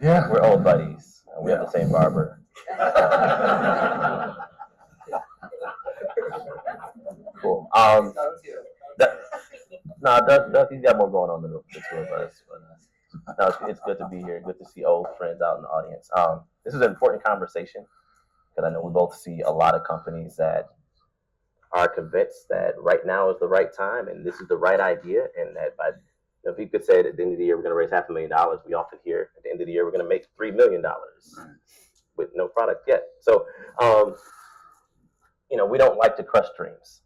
Yeah. We're old buddies. We have the same barber. Cool. He's got more going on than the two of us. But no, it's good to be here. Good to see old friends out in the audience. This is an important conversation because I know we both see a lot of companies that are convinced that right now is the right time and this is the right idea, and that by if you could say at the end of the year we're going to raise $500,000, we often hear at the end of the year we're going to make $3 million with no product yet. So, we don't like to crush dreams.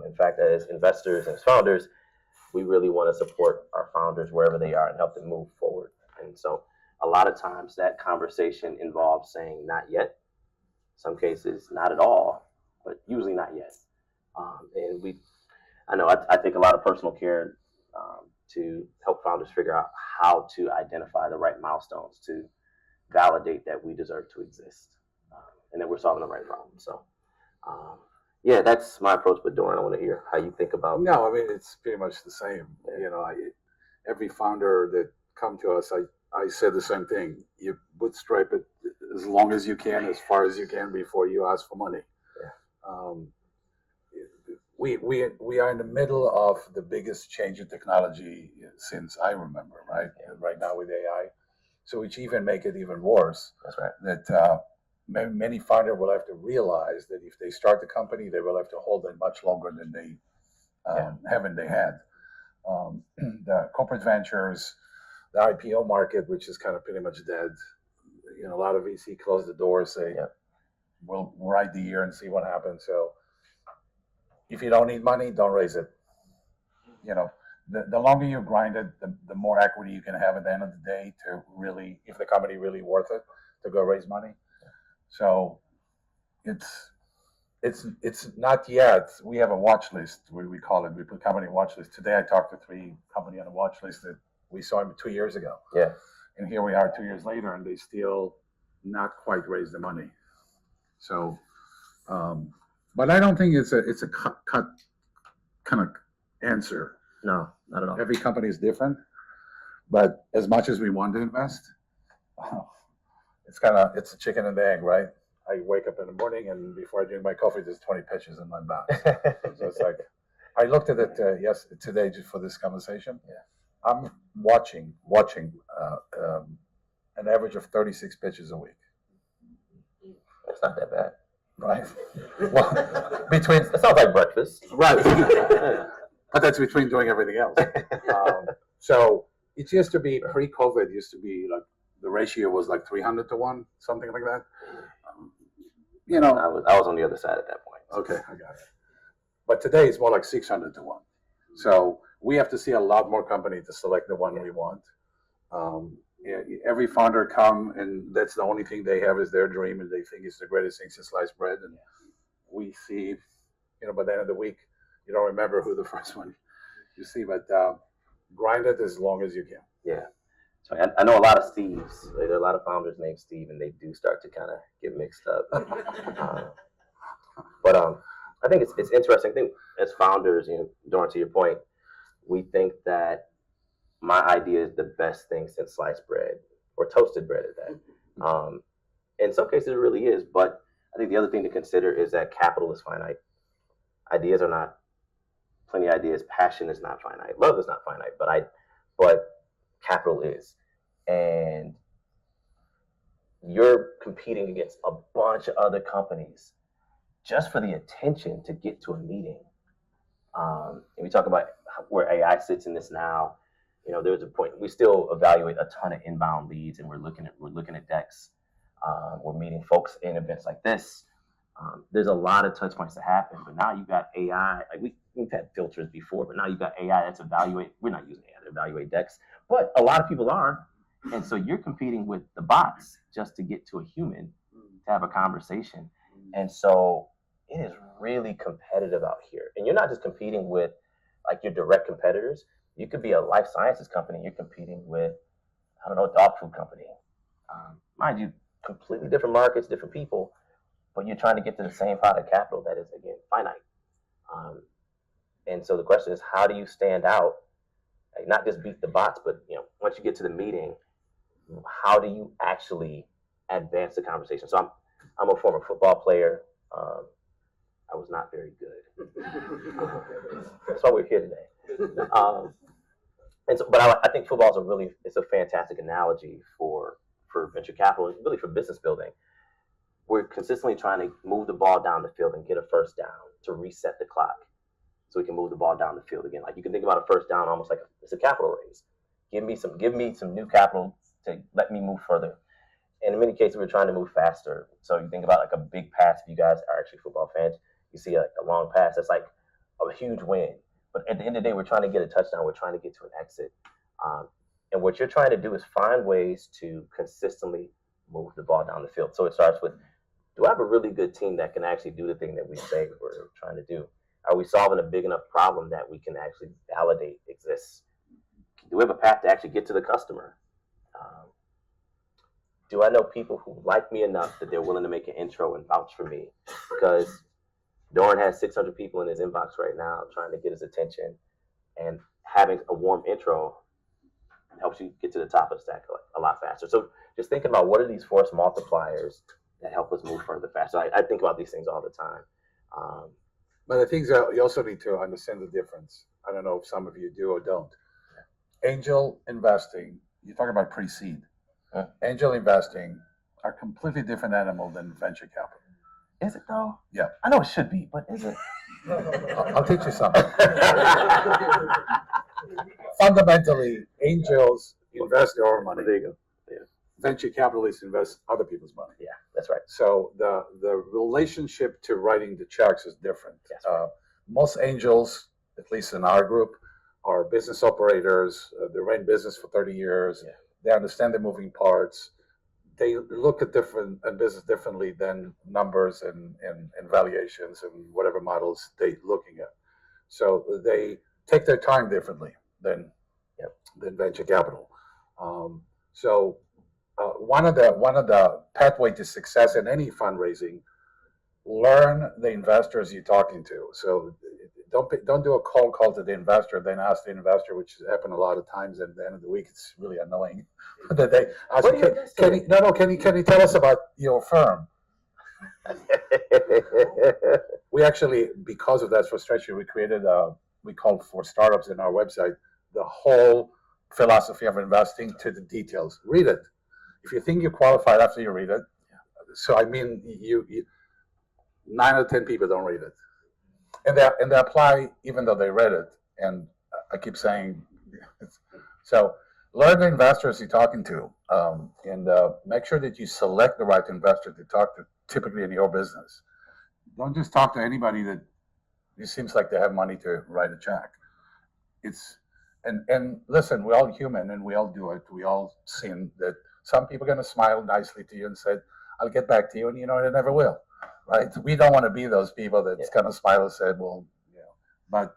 In fact, as investors and as founders, we really want to support our founders wherever they are and help them move forward. And so a lot of times that conversation involves saying not yet, some cases not at all, but usually not yet. I take a lot of personal care to help founders figure out how to identify the right milestones to validate that we deserve to exist and that we're solving the right problem. So, that's my approach. But Doron, I want to hear how you think about. No, I mean, it's pretty much the same. Yeah. Every founder that come to us, I said the same thing. You bootstrap it as long as you can, as far as you can before you ask for money. Yeah. We are in the middle of the biggest change in technology since I remember, right? Yeah. Right now with AI. So which even make it even worse. That's right. That many founders will have to realize that if they start the company, they will have to hold it much longer than they haven't they had. The corporate ventures, the IPO market, which is kind of pretty much dead. A lot of VC close the doors, say, we'll ride the year and see what happens. So if you don't need money, don't raise it. The longer you grind it, the more equity you can have at the end of the day to really, if the company really worth it, to go raise money. So it's not yet. We have a watch list, we call it. We put company watch list. Today I talked to 3 company on the watch list that we saw him 2 years ago. Yeah. And here we are 2 years later, and they still not quite raised the money. So, but I don't think it's a cut kind of answer. No, not at all. Every company is different, but as much as we want to invest, it's a chicken and the egg, right? I wake up in the morning and before I drink my coffee, there's 20 pitches in my box. So it's like, I looked at it today just for this conversation. Yeah. I'm watching an average of 36 pitches a week. That's not that bad. Right. Well, it sounds like breakfast. Right. But that's between doing everything else. So it used to be pre-COVID. Used to be like the ratio was like 300 to 1, something like that. I was on the other side at that point. Okay, I got it. But today it's more like 600 to 1. So we have to see a lot more company to select the one we want. Every founder come and that's the only thing they have is their dream, and they think it's the greatest thing since sliced bread. And we see, by the end of the week, you don't remember who the first one you see, but grind it as long as you can. Yeah. So I know a lot of Steves. There are a lot of founders named Steve, and they do start to kind of get mixed up. But I think it's interesting. I think as founders, Doron, to your point, we think that my idea is the best thing since sliced bread or toasted bread at that. In some cases, it really is. But I think the other thing to consider is that capital is finite. Ideas are not. Plenty of ideas. Passion is not finite. Love is not finite. But capital is. And you're competing against a bunch of other companies just for the attention to get to a meeting. And we talk about where AI sits in this now. There's a point we still evaluate a ton of inbound leads, and we're looking at decks. We're meeting folks in events like this. There's a lot of touch points to happen, but now you got AI. Like we've had filters before, but now you got AI that's evaluate. We're not using AI to evaluate decks, but a lot of people are, and so you're competing with the bots just to get to a human to have a conversation, and so it is really competitive out here. And you're not just competing with like your direct competitors. You could be a life sciences company. You're competing with, a dog food company. Mind you, completely different markets, different people, but you're trying to get to the same pot of capital that is, again, finite. And so the question is, how do you stand out? Like not just beat the bots, but once you get to the meeting, how do you actually advance the conversation? So I'm a former football player. I was not very good. That's why we're here today. And so, but I think football is it's a fantastic analogy for venture capital and really for business building. We're consistently trying to move the ball down the field and get a first down to reset the clock, so we can move the ball down the field again. Like you can think about a first down almost like it's a capital raise. Give me some new capital to let me move further. And in many cases, we're trying to move faster. So you think about like a big pass. If you guys are actually football fans, you see a long pass. That's like a huge win. But at the end of the day, we're trying to get a touchdown. We're trying to get to an exit. And what you're trying to do is find ways to consistently move the ball down the field. So it starts with, do I have a really good team that can actually do the thing that we say we're trying to do? Are we solving a big enough problem that we can actually validate exists? Do we have a path to actually get to the customer? Do I know people who like me enough that they're willing to make an intro and vouch for me? Because Doron has 600 people in his inbox right now trying to get his attention, and having a warm intro helps you get to the top of the stack a lot faster. So just thinking about what are these force multipliers that help us move further faster. I think about these things all the time. But I think you also need to understand the difference. I don't know if some of you do or don't. Angel investing, you're talking about pre-seed. Angel investing are a completely different animal than venture capital. Is it though? Yeah. I know it should be, but is it? I'll teach you something. Fundamentally, angels invest their own money. There you go. Yeah. Venture capitalists invest other people's money. Yeah, that's right. So the relationship to writing the checks is different. Right. Most angels, at least in our group, are business operators. They ran business for 30 years. Yeah. They understand the moving parts. They look at business differently than numbers and valuations and whatever models they're looking at. So they take their time differently than venture capital. One of the pathway to success in any fundraising, learn the investors you're talking to. So don't do a cold call to the investor, then ask the investor, which has happened a lot of times. At the end of the week, it's really annoying that they ask, can you tell us about your firm? We actually, because of that frustration, we created we called for startups in our website, the whole philosophy of investing to the details. Read it. If you think you're qualified after you read it, so I mean, you 9 out of 10 people don't read it. And they apply even though they read it. And I keep saying, so learn the investors you're talking to, and make sure that you select the right investor to talk to, typically in your business. Don't just talk to anybody that it seems like they have money to write a check. And listen, we're all human and we all do it. We all sin that some people are going to smile nicely to you and say, I'll get back to you, and they never will. Right? We don't want to be those people that's going to smile and say, well, but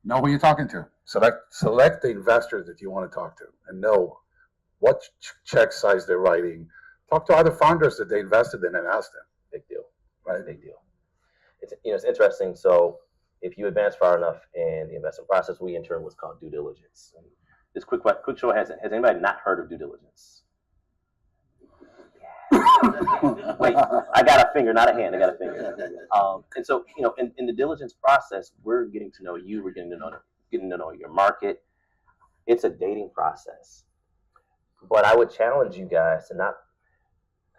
know who you're talking to. Select the investors that you want to talk to and know what check size they're writing. Talk to other founders that they invested in and ask them. Big deal. Right? Big deal. It's interesting. So if you advance far enough in the investment process, we in turn what's called due diligence. And this quick show, has anybody not heard of due diligence? Wait, I got a finger, not a hand. I got a finger. And so, in the diligence process, we're getting to know you. We're getting to know your market. It's a dating process. But I would challenge you guys to not.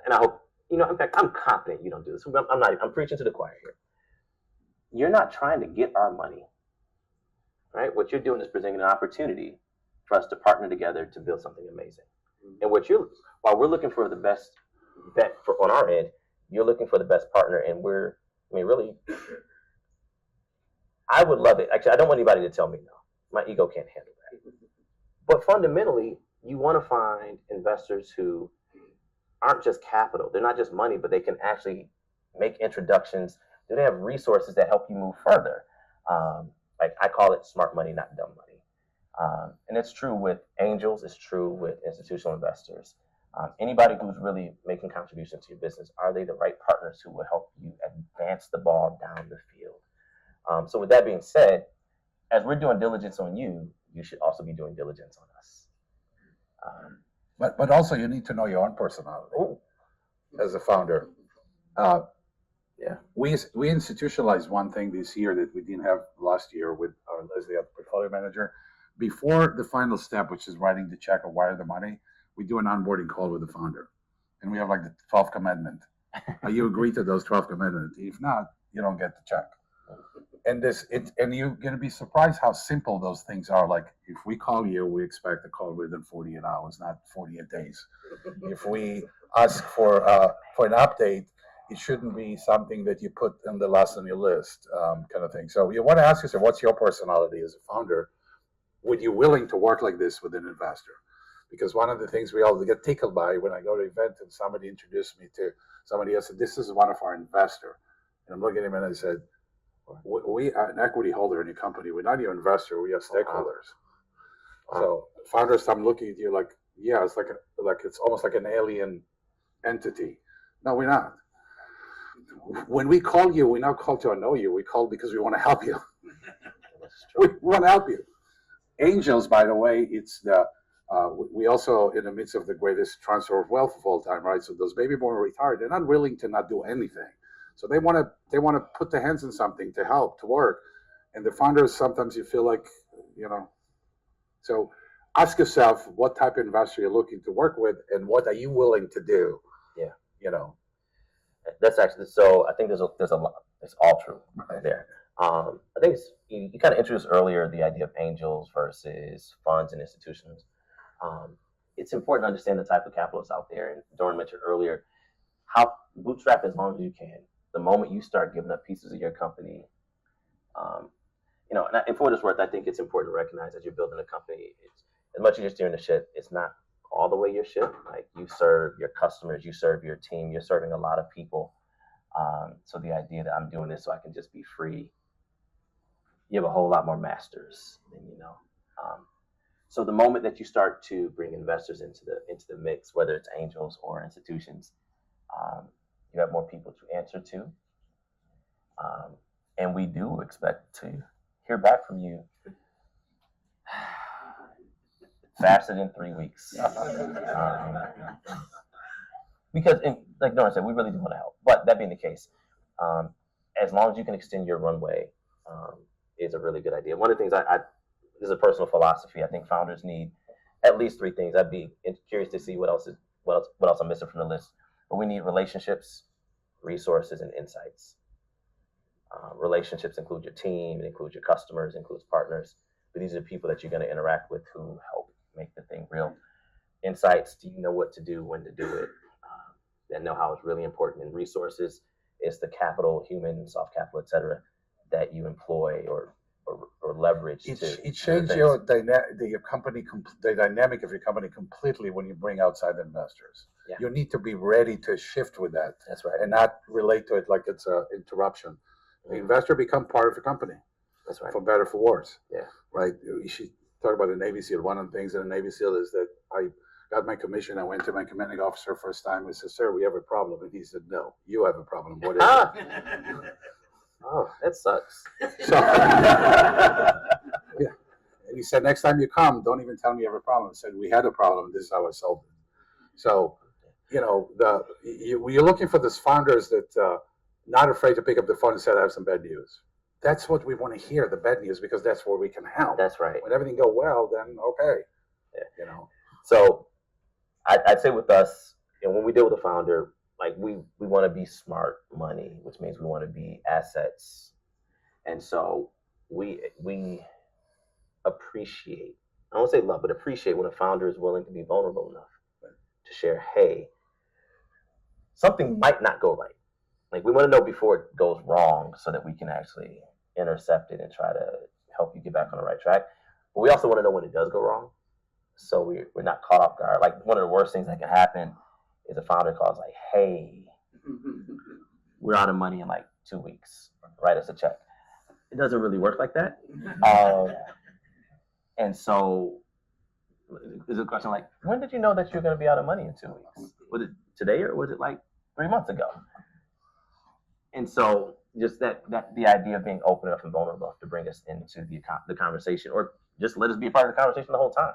And I hope in fact, I'm confident you don't do this. I'm preaching to the choir here. You're not trying to get our money, right? What you're doing is presenting an opportunity for us to partner together to build something amazing. And while we're looking for the best bet on our end, you're looking for the best partner, and really, I would love it. Actually, I don't want anybody to tell me no. My ego can't handle that. But fundamentally, you want to find investors who aren't just capital. They're not just money, but they can actually make introductions. Do they have resources that help you move further? Like I call it smart money, not dumb money. And it's true with angels. It's true with institutional investors. Anybody who's really making contributions to your business, are they the right partners who will help you advance the ball down the field? So with that being said, as we're doing diligence on you, you should also be doing diligence on us. But also you need to know your own personality. Ooh. As a founder. Uh, Yeah. We institutionalized one thing this year that we didn't have last year with our Leslie, our portfolio manager. Before the final step, which is writing the check or wire the money, we do an onboarding call with the founder, and we have like the 12th commandment. You agree to those 12 commitments. If not, you don't get the check. And you're going to be surprised how simple those things are. Like if we call you, we expect a call within 48 hours, not 48 days. If we ask for an update, it shouldn't be something that you put on the last on your list, kind of thing. So you want to ask yourself, what's your personality as a founder? Would you willing to work like this with an investor? Because one of the things we all get tickled by when I go to an event and somebody introduced me to somebody else, said, this is one of our investor. And I'm looking at him and I said, we are an equity holder in your company. We're not your investor. We are stakeholders. So founders, I'm looking at you like, yeah, it's like it's almost like an alien entity. No, we're not. When we call you, we not call to know you. We call because we want to help you. We want to help you. Angels, by the way, it's the we also in the midst of the greatest transfer of wealth of all time, right? So those baby born retired, they're not willing to not do anything. So they want to put their hands in something to help, to work. And the founders, sometimes you feel like, so ask yourself what type of investor you're looking to work with and what are you willing to do? Yeah. That's actually, so I think there's a lot, it's all true right there. I think you kind of introduced earlier the idea of angels versus funds and institutions. It's important to understand the type of capital that's out there. And Doron mentioned earlier how bootstrap as long as you can. The moment you start giving up pieces of your company, and for what it's worth, I think it's important to recognize as you're building a company, it's as much as you're steering the ship, it's not all the way your ship. Like you serve your customers, you serve your team, you're serving a lot of people. So the idea that I'm doing this so I can just be free, you have a whole lot more masters than you know. So the moment that you start to bring investors into the mix, whether it's angels or institutions, you have more people to answer to, and we do expect to hear back from you faster than 3 weeks. Because, like Doron said, we really do want to help. But that being the case, as long as you can extend your runway, is a really good idea. One of the things this is a personal philosophy. I think founders need at least 3 things. I'd be curious to see what else I'm missing from the list. But we need relationships, resources, and insights. Relationships include your team, it includes your customers, it includes partners. But these are the people that you're going to interact with who help make the thing real. Insights, do you know what to do, when to do it? That know-how is really important. And resources is the capital, human, soft capital, et cetera, that you employ or leverage. It changes your company, the dynamic of your company completely when you bring outside investors. Yeah. You need to be ready to shift with that. That's right. And not relate to it like it's an interruption. Mm-hmm. The investor become part of the company. That's right. For better, for worse. Yeah. Right. You should talk about the Navy SEAL. One of the things in the Navy SEAL is that I got my commission. I went to my commanding officer first time. I said, "Sir, we have a problem." And he said, "No, you have a problem. What is it?" Oh, that sucks. So, yeah. And he said, "Next time you come, don't even tell me you have a problem." I said, "We had a problem. This is how I solved it." So, you're looking for these founders that not afraid to pick up the phone and say, "I have some bad news." That's what we want to hear, the bad news, because that's where we can help. That's right. When everything go well, then okay. Yeah. So I'd say with us, when we deal with a founder, like we want to be smart money, which means we want to be assets. And so we appreciate, I won't say love, but appreciate when a founder is willing to be vulnerable enough to share, hey, something might not go right. Like we want to know before it goes wrong so that we can actually intercept it and try to help you get back on the right track. But we also want to know when it does go wrong, so we're not caught off guard. Like one of the worst things that can happen is a founder calls like, "Hey, we're out of money in like 2 weeks. Write us a check." It doesn't really work like that. And so there's a question like, when did you know that you're going to be out of money in 2 weeks? Was it today or was it like 3 months ago? And so just that the idea of being open enough and vulnerable enough to bring us into the conversation, or just let us be a part of the conversation the whole time.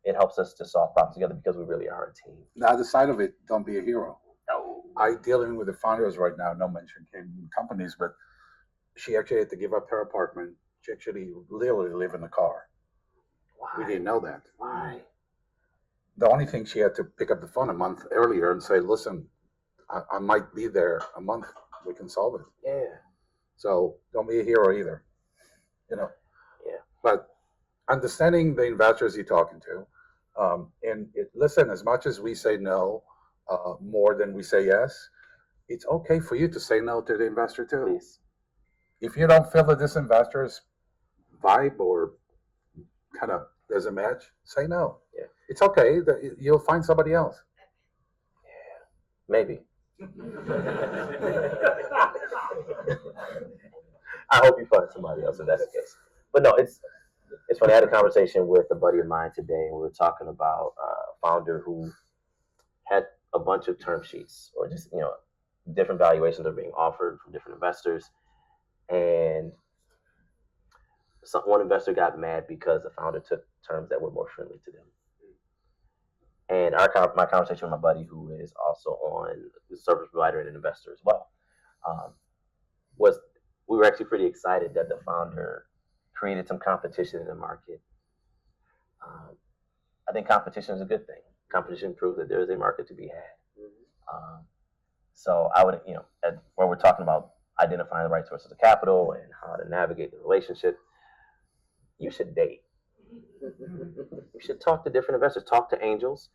It helps us to solve problems together because we really are a team. The other side of it, don't be a hero. No. I dealing with the founders right now, no mention companies, but she actually had to give up her apartment. She actually literally live in the car. Why? We didn't know that. Why? The only thing, she had to pick up the phone a month earlier and say, listen, I might be there a month. We can solve it. Yeah. So don't be a hero either. Yeah. But understanding the investors you're talking to, listen, as much as we say no, more than we say yes, it's okay for you to say no to the investor too. Please. If you don't feel that this investor's vibe or kind of doesn't match, say no. Yeah. It's okay. You'll find somebody else. Yeah. Maybe. I hope you find somebody else if that's the case. But no, it's funny. I had a conversation with a buddy of mine today, and we were talking about a founder who had a bunch of term sheets, or just different valuations are being offered from different investors, and one investor got mad because the founder took terms that were more friendly to them. And my conversation with my buddy, who is also on the service provider and an investor as well, was we were actually pretty excited that the founder created some competition in the market. I think competition is a good thing. Competition proves that there is a market to be had. So I would, where we're talking about identifying the right sources of capital and how to navigate the relationship, you should date. You should talk to different investors, talk to angels.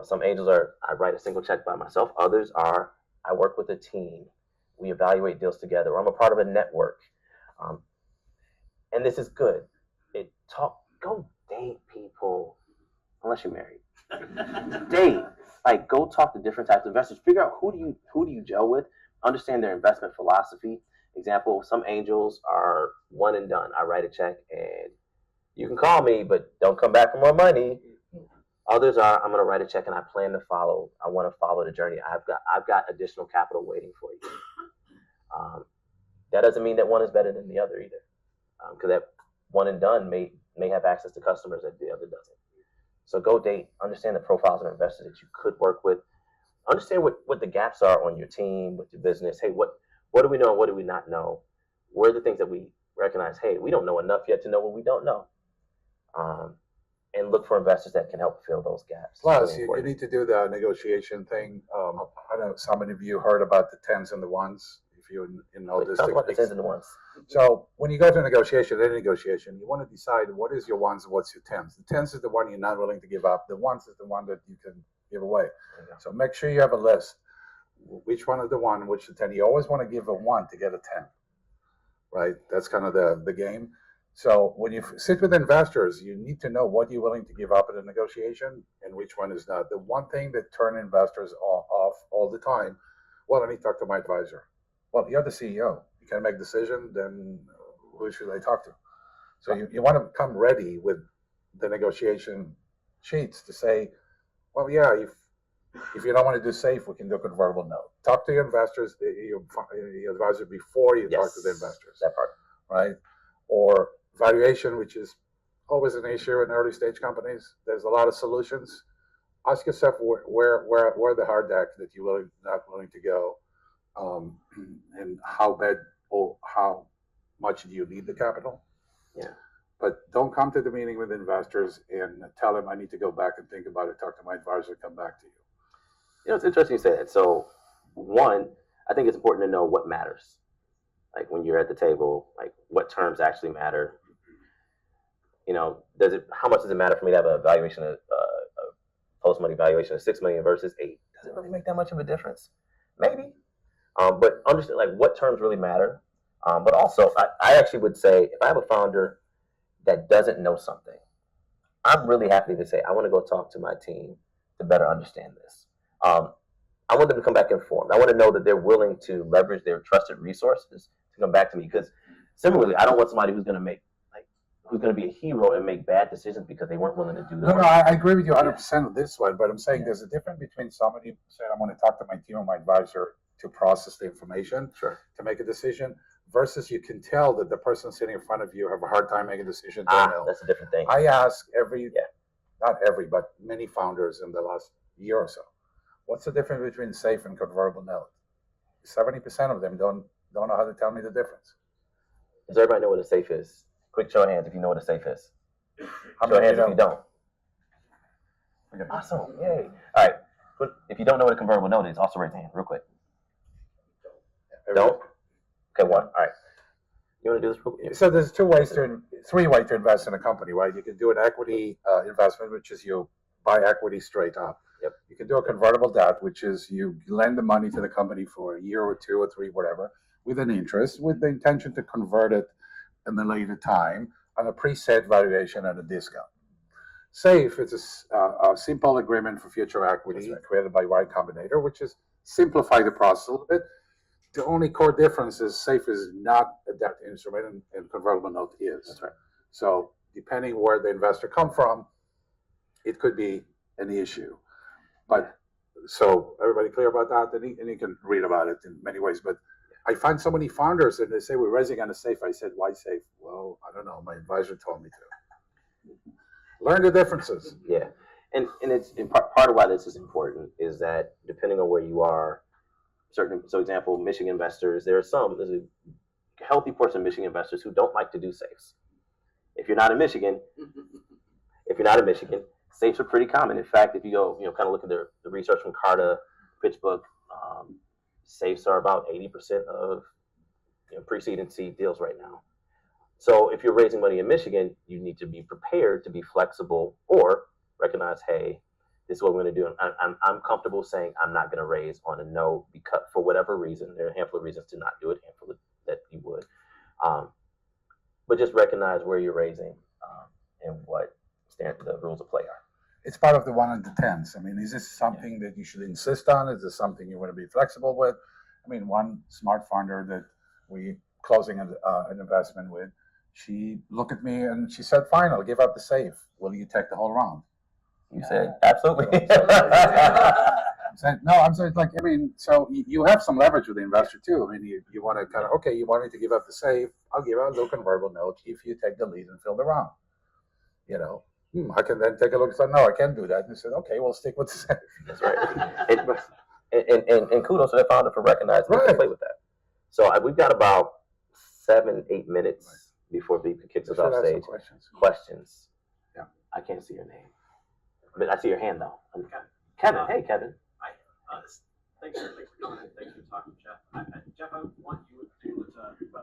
Some angels are, I write a single check by myself. Others are, I work with a team. We evaluate deals together. Or I'm a part of a network. And this is good. Go date people, unless you're married. Date. Like, go talk to different types of investors. Figure out who do you gel with. Understand their investment philosophy. Example, some angels are one and done. I write a check and you can call me, but don't come back for more money. Others are, I'm going to write a check and I plan to follow. I want to follow the journey. I've got additional capital waiting for you. That doesn't mean that one is better than the other either, because that one and done may have access to customers that the other doesn't. So go date, understand the profiles of investors that you could work with, understand what the gaps are on your team, with your business. Hey, what do we know and what do we not know? Where are the things that we recognize, hey, we don't know enough yet to know what we don't know? And look for investors that can help fill those gaps. Plus, you need to do the negotiation thing. I know some of you heard about the tens and the ones. If you know this. Talk about the tens and the ones. So when you go to negotiation, any negotiation, you want to decide what is your ones and what's your tens. The tens is the one you're not willing to give up. The ones is the one that you can give away. Okay. So make sure you have a list. Which one is the one, which the 10. You always want to give a 1 to get a 10, right? That's kind of the game. So when you sit with investors, you need to know what you're willing to give up at a negotiation and which one is not. The one thing that turns investors off all the time, well, I need to talk to my advisor. Well, you're the CEO. You can't make a decision, then who should I talk to? So you want to come ready with the negotiation sheets to say, well, yeah, if you don't want to do safe, we can do a convertible note. Talk to your investors, your advisor, before you talk to the investors. That part. Right? Or valuation, which is always an issue in early stage companies. There's a lot of solutions. Ask yourself where the hard deck that you're not willing to go, and how bad or how much do you need the capital? Yeah. But don't come to the meeting with investors and tell them I need to go back and think about it, talk to my advisor, come back to you. It's interesting you say that. So, one, I think it's important to know what matters. Like when you're at the table, like what terms actually matter. How much does it matter for me to have a valuation a post-money valuation of $6 million versus $8 million? Does it really make that much of a difference? Maybe. But understand like what terms really matter. But also, I actually would say if I have a founder that doesn't know something, I'm really happy to say I want to go talk to my team to better understand this. I want them to come back informed. I want to know that they're willing to leverage their trusted resources to come back to me. Because similarly, I don't want somebody who's going to be a hero and make bad decisions because they weren't willing to do that. No, I agree with you 100% on this one, but I'm saying there's a difference between somebody saying I want to talk to my team or my advisor to process the information, sure, to make a decision, versus you can tell that the person sitting in front of you have a hard time making a decision. Don't That's a different thing. I ask not every, but many founders in the last year or so, what's the difference between SAFE and convertible note? 70% of them don't know how to tell me the difference. Does everybody know what a SAFE is? Quick show of hands if you know what a SAFE is. How Show of many hands if you don't. Okay. Awesome. Yay. All right. But if you don't know what a convertible note is, also raise your hand real quick. Don't? Okay, one. All right. You want to do this real quick? So there's three ways to invest in a company, right? You can do an equity investment, which is you buy equity straight up. Yep. You can do a convertible debt, which is you lend the money to the company for a year or two or three, whatever, with an interest, with the intention to convert it in the later time on a preset valuation at a discount. SAFE is a simple agreement for future equity created by Y Combinator, which is simplify the process a little bit. The only core difference is SAFE is not a debt instrument and convertible note is. That's right. So depending where the investor come from, it could be an issue. But so everybody clear about that? And you can read about it in many ways. But I find so many founders and they say we're raising on a SAFE. I said, why SAFE? Well, I don't know. My advisor told me to. Learn the differences. Yeah. And it's part of why this is important is that depending on where you are, so example, Michigan investors, there's a healthy portion of Michigan investors who don't like to do SAFEs. If you're not in Michigan, SAFEs are pretty common. In fact, if you go, kind of look at the research from Carta, PitchBook, SAFEs are about 80% of pre-seed and seed deals right now. So if you're raising money in Michigan, you need to be prepared to be flexible or recognize, hey, this is what we're going to do. I'm comfortable saying I'm not going to raise on a no because for whatever reason. There are a handful of reasons to not do it, a handful that you would. But just recognize where you're raising and what the rules of play are. It's part of the 1 in 10s. I mean, is this something that you should insist on? Is this something you want to be flexible with? I mean, one smart founder that we closing an investment with, she looked at me and she said, fine, I'll give up the SAFE. Will you take the whole round? You said, absolutely. I'm saying, no, I'm saying, like, I mean, so you have some leverage with the investor too. I mean, you want to kind of, okay, you want me to give up the SAFE, I'll give out a little convertible note if you take the lead and fill the round. I can then take a look and say, no, I can't do that. And he said, okay, we'll stick with the SAFE. That's right. And kudos to the founder for recognizing that they play with that. So we've got about 7-8 minutes before Beep kicks us off stage. Questions. Yeah. I can't see your name. But I see your hand though. Kevin. Hey, Kevin. Hi. Thanks for coming. Thanks for talking, Jeff. Jeff, I want you to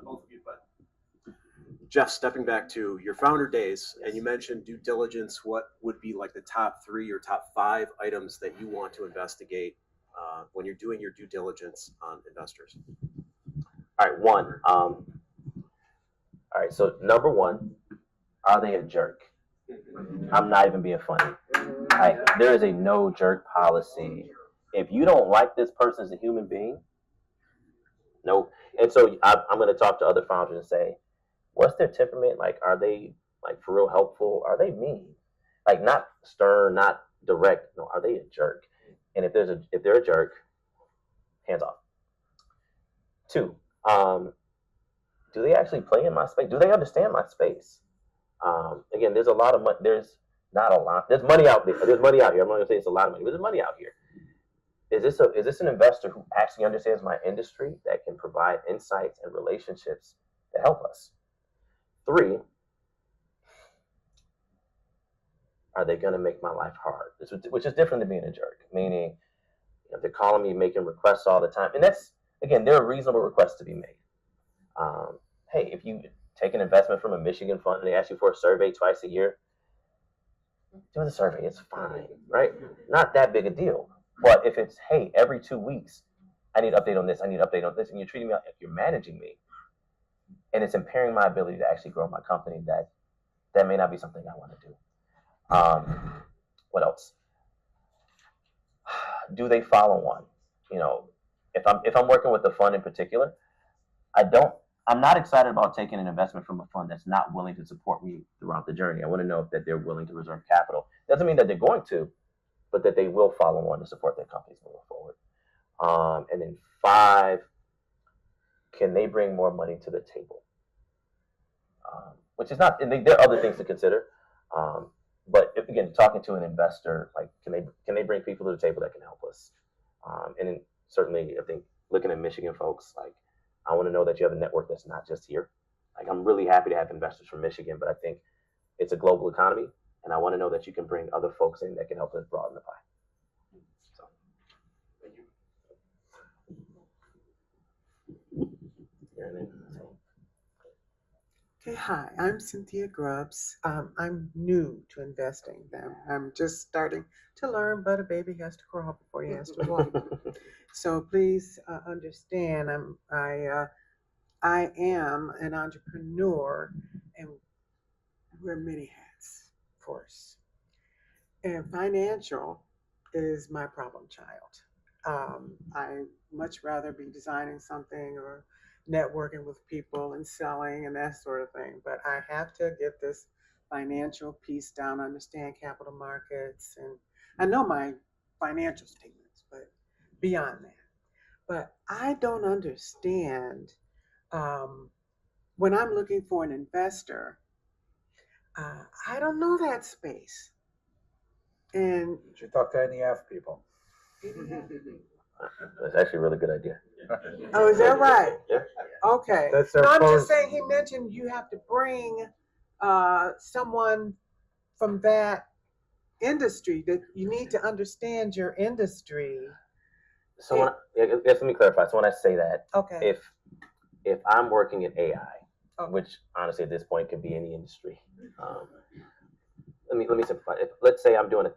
both of you, but Jeff, stepping back to your founder days, and you mentioned due diligence. What would be like the top 3 or top 5 items that you want to investigate when you're doing your due diligence on investors? All right, one. All right, so number 1, are they a jerk? I'm not even being funny. There is a no jerk policy. If you don't like this person as a human being, no. And so I'm going to talk to other founders and say, what's their temperament? Like, are they like for real helpful? Are they mean? Like, not stern, not direct. No, are they a jerk? And if they're a jerk, hands off. 2, do they actually play in my space? Do they understand my space? Again, there's a lot of money. There's not a lot. There's money out there. There's money out here. I'm not gonna say it's a lot of money, but there's money out here. Is this an investor who actually understands my industry that can provide insights and relationships that help us? 3, are they gonna make my life hard? Which is different than being a jerk. Meaning, they're calling me, making requests all the time, and that's again, there are reasonable requests to be made. Hey, if you take an investment from a Michigan fund and they ask you for a survey twice a year, do the survey. It's fine, right? Not that big a deal. But if it's, hey, every 2 weeks, I need an update on this, and you're treating me like you're managing me, and it's impairing my ability to actually grow my company, that may not be something I want to do. What else? Do they follow one? If I'm working with a fund in particular, I'm not excited about taking an investment from a fund that's not willing to support me throughout the journey. I want to know that they're willing to reserve capital. Doesn't mean that they're going to, but that they will follow on to support their companies moving forward. And then 5, can they bring more money to the table? Which is not, and there are other things to consider. But again, talking to an investor, like, can they bring people to the table that can help us? And then certainly, I think looking at Michigan folks, like, I want to know that you have a network that's not just here. Like, I'm really happy to have investors from Michigan, but I think it's a global economy, and I want to know that you can bring other folks in that can help us broaden the pie. So, Thank you. Okay, hi, I'm Cynthia Grubbs. I'm new to investing. I'm just starting to learn, but a baby has to crawl before he has to walk. So please understand, I am an entrepreneur and wear many hats, of course. And financial is my problem child. I much rather be designing something or networking with people and selling and that sort of thing. But I have to get this financial piece down, understand capital markets, and I know my financial statements, but beyond that. But I don't understand when I'm looking for an investor, I don't know that space. And You should talk to NEF people. that's actually a really good idea. oh, is that right? Yeah. Okay. That's their No, I'm first- just saying he mentioned you have to bring someone from that industry, that you need to understand your industry. So when let me clarify. So when I say that, Okay. if I'm working in AI, Okay. which honestly at this point could be any industry, let me simplify. Let's say I'm doing a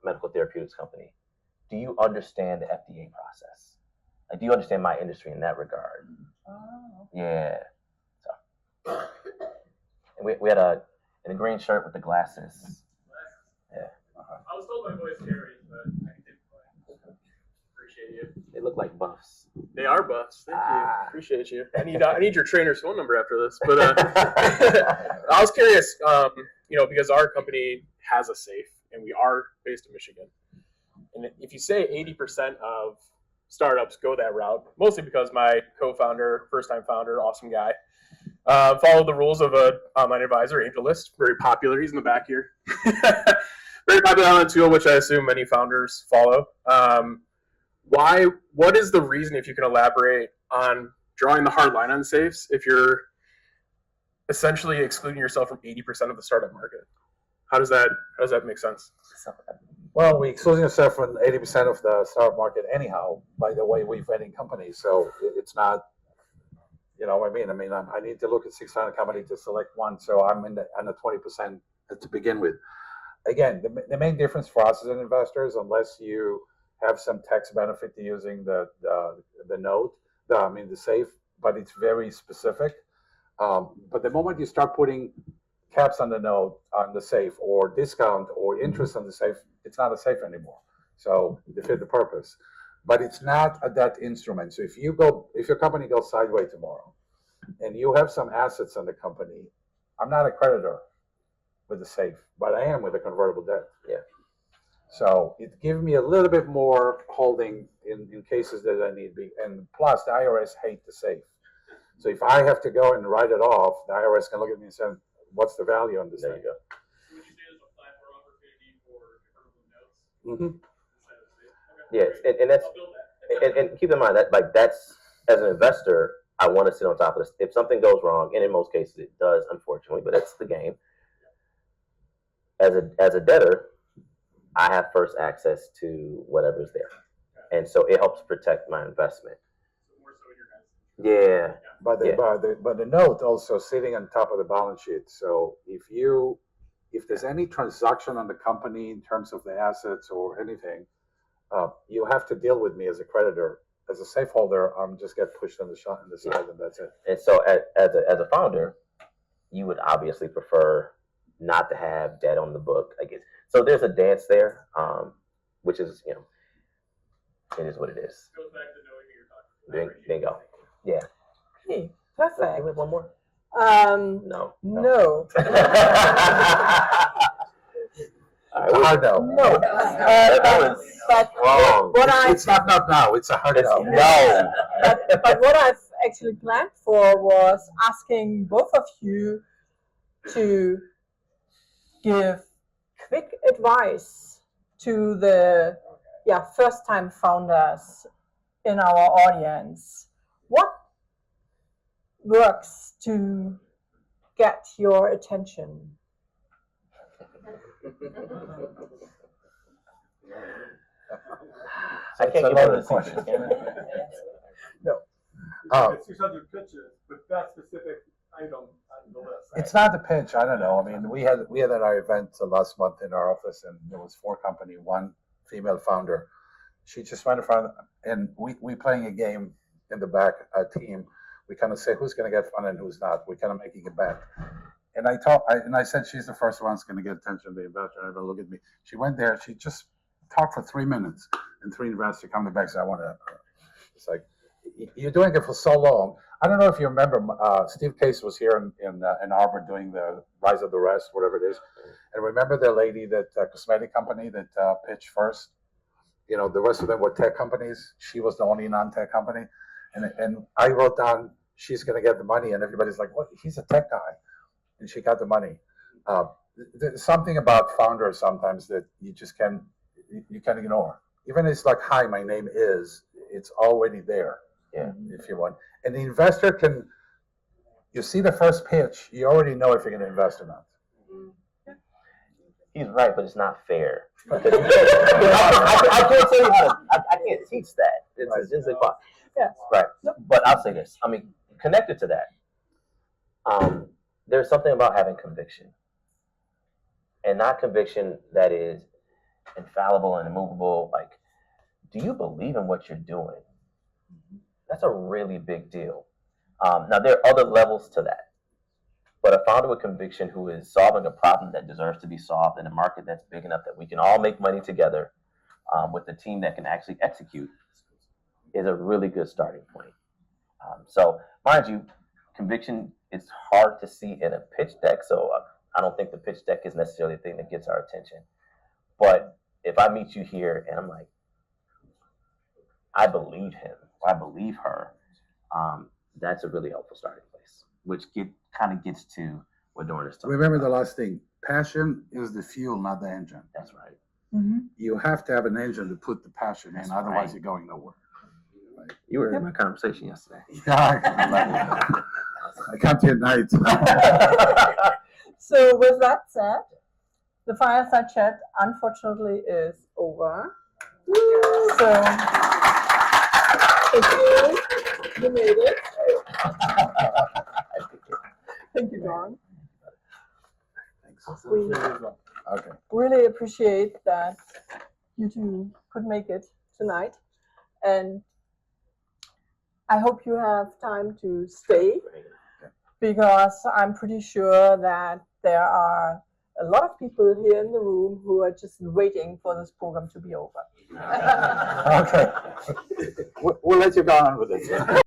medical therapeutics company. Do you understand the FDA process? Like, do you understand my industry in that regard? Oh. Yeah. So, and we had in a green shirt with the glasses. Yeah. I was told my voice carries, but I didn't play. Appreciate you. They look like buffs. They are buffs. Thank Ah. you. Appreciate you. I need your trainer's phone number after this. But I was curious, because our company has a safe, and we are based in Michigan. And if you say 80% of startups go that route, mostly because my co-founder, first-time founder, awesome guy, followed the rules of an online advisor, AngelList, very popular. He's in the back here. Very popular online tool, which I assume many founders follow. What is the reason, if you can elaborate on drawing the hard line on safes, if you're essentially excluding yourself from 80% of the startup market? How does that make sense? Well, we excluding ourselves from 80% of the startup market anyhow, by the way we're vetting companies. So it's not, you know what I mean? I need to look at 600 companies to select one. So I'm on the 20% to begin with. Again, the main difference for us as an investors, unless you have some tax benefit to using the note, the safe, but it's very specific. But the moment you start putting caps on the note, on the safe, or discount or interest on the safe, it's not a safe anymore. So they fit the purpose. But it's not a debt instrument. So if your company goes sideways tomorrow and you have some assets on the company, I'm not a creditor with the safe, but I am with a convertible debt. Yeah. So it gives me a little bit more holding in cases that I need to be. And plus, the IRS hate the safe. So if I have to go and write it off, the IRS can look at me and say, what's the value on this There thing? you go. Would you say there's a platform opportunity for convertible notes? Mm-hmm. Yes, and that's I'll build that. and keep in mind that, like, that's, as an investor, I want to sit on top of this. If something goes wrong, and in most cases it does, unfortunately, but that's the game. As a debtor, I have first access to whatever's there, and so it helps protect my investment. So more so in your guys' Yeah, But the note also sitting on top of the balance sheet. So if there's any transaction on the company in terms of the assets or anything, you have to deal with me as a creditor. As a safe holder, I'm just get pushed on the side, and that's it. and so as a founder, you would obviously prefer not to have debt on the book, I guess. So there's a dance there, which is, it is what it is. goes back to knowing who you're talking to. Bingo. Yeah. Hey, Can perfect. we have one more? No. No. It's a hard no. No. That was But wrong. what I It's not now. It's a hard It's no. no. but what I've actually planned for was asking both of you to give quick advice to the first-time founders in our audience. What works to get your attention? I It's can't a give loaded you a question. question. It's 600 pitches with that specific item on the list. It's not the pitch. I don't know. I mean, we had at our event last month in our office, and there was 4 companies, 1 female founder. She just went in front, and we playing a game in the back, a team. We kind of say who's going to get funded and who's not. We kind of making a bet. And I said she's the first one that's going to get attention of the investor. I look at me. She went there. She just talked for 3 minutes, and 3 investors come back and say, "I want to." It's like you're doing it for so long. I don't know if you remember. Steve Case was here in Ann Arbor doing the Rise of the Rest, whatever it is. And remember the lady that cosmetic company that pitched first? You know, the rest of them were tech companies. She was the only non-tech company. And I wrote down, she's going to get the money. And everybody's like, what? He's a tech guy. And she got the money. There's something about founders sometimes that you just can't ignore. Even it's like, hi, my name is, it's already there. Yeah. If you want. And the investor can, you see the first pitch, you already know if you're going to invest or not. He's right, but it's not fair. I can't tell you how to, I can't teach that. It's just like, Yes. right. But I'll say this. I mean, connected to that, there's something about having conviction. And not conviction that is infallible and immovable. Like, do you believe in what you're doing? That's a really big deal. Now, there are other levels to that. But a founder with conviction who is solving a problem that deserves to be solved in a market that's big enough that we can all make money together with a team that can actually execute is a really good starting point. So, mind you, conviction is hard to see in a pitch deck. So I don't think the pitch deck is necessarily the thing that gets our attention. But if I meet you here and I'm like, I believe him, or I believe her, that's a really helpful starting place, which kind of gets to what Doron is talking Remember about. the last thing, passion is the fuel, not the engine. That's right. Mm-hmm. You have to have an engine to put the passion in, That's otherwise right. you're going nowhere. You were in my conversation yesterday. I come to you at night. So with that said, the fireside chat unfortunately is over. So thank you. You made it. Thank you, Doron. We Okay. really appreciate that you two could make it tonight, and I hope you have time to stay, because I'm pretty sure that there are a lot of people here in the room who are just waiting for this program to be over. Okay. We'll let you go on with it.